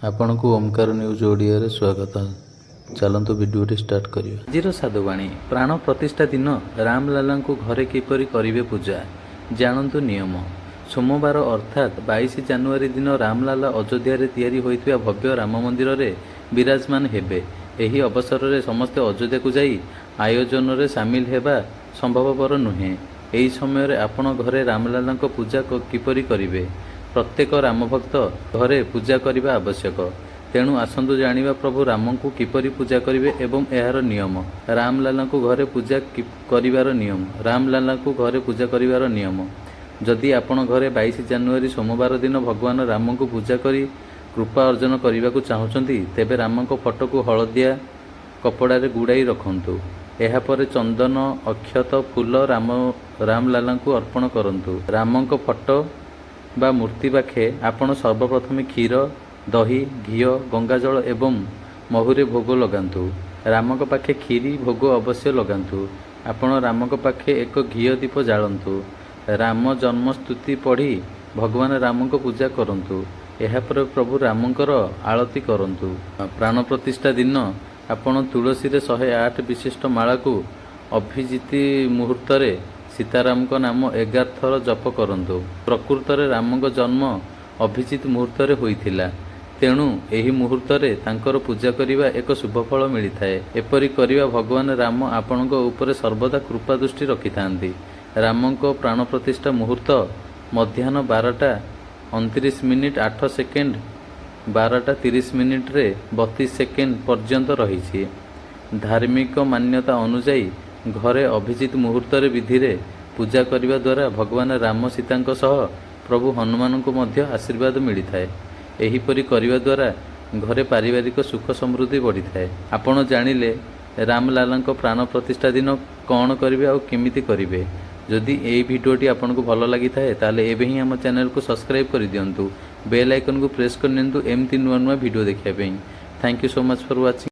आपण को ओमकार न्यूज ओडिया रे स्वागत। चलतु वीडियो स्टार्ट करिए। आजिर साधुवाणी प्राण प्रतिष्ठा दिन रामलाला को घरे किपरि करिवे पूजा जानतु नियम। सोमवार अर्थात 22 जनवरी दिन रामलाला अयोध्या रे तैयारी होइथिबा भव्य राम मंदिर रे विराजमान हेबे। एही अवसर रे समस्त अयोध्या को जाई आयोजन रे शामिल हेबा संभवपर नुहे। एही समय रे आपण घरे रामलाला को पूजा किपरि करिवे। प्रत्येक रामभक्त घरे पूजा करने आवश्यक। तेणु आसंतु जानिबा प्रभु राम को किपरि पूजा करिवे एवं एहार नियम। रामलाला को घरे पूजा करिवार नियम। रामलाला को घरे पूजा करिवार नियम। जदि आपण घरे 22 जनवरी सोमवार दिन भगवान राम को पूजा करी कृपा अर्जन करने को चाहूँगी तेबे राम को फोटो को हलदिया कपड़ा रे गुड़ाई रखंतु। एहापर चंदन अक्षत फूल रामलाला को अर्पण करंतु। राम को फोटो बा मूर्ति पाखे आपण सर्वप्रथमे क्षीर दही घी गंगाजल एवं महुरे भोग लगांतु। राम को पाखे क्षीरी भोग अवश्य लगांतु। आपण राम को पाखे एक घी दीप जालंतु। राम जन्म स्तुति पढ़ी भगवान राम को पूजा करंतु। एहापर प्रभु रामकर आरती करंतु। प्राण प्रतिष्ठा दिन आपण तुलसी रे 108 विशिष्ट माला को अभिजिति मुहूर्त रे सीताराम को नाम 11 थर जप करंतु। प्रकृत रे राम को जन्म अभिजित मुहूर्त रे होइथिला। तेणु एही मुहूर्त रे तांकर पूजा करिवा एक शुभ फल मिलिथाए। एपरि करिवा भगवान राम आपणक ऊपर सर्वदा कृपा दृष्टि रखिथांती। राम को प्राण प्रतिष्ठा मुहूर्त मध्याह्न 12:29:08 12:30 रे 32 सेकेंड पर्यंत रही। धार्मिक मान्यता अनुसार घरे अभिजित मुहूर्त विधि रे पूजा करने द्वारा भगवान राम सीता सह प्रभु हनुमान को मध्य आशीर्वाद मिलता है। एहीपरि करने द्वारा घरे पारिवारिक सुख समृद्धि बढ़ी थाए। आपण जानिले रामलाला प्राण प्रतिष्ठा दिन कौन करेंगे और केमिति करेंगे। जदि यही भिडियोटी आपन को भल लगी थाए ताले एबे ही हम चैनल को सब्सक्राइब कर दियंतु। बेल आइकन को प्रेस कर नियंतु एमती नुआ नुआ वीडियो देखिया पे। Thank you so much for watching.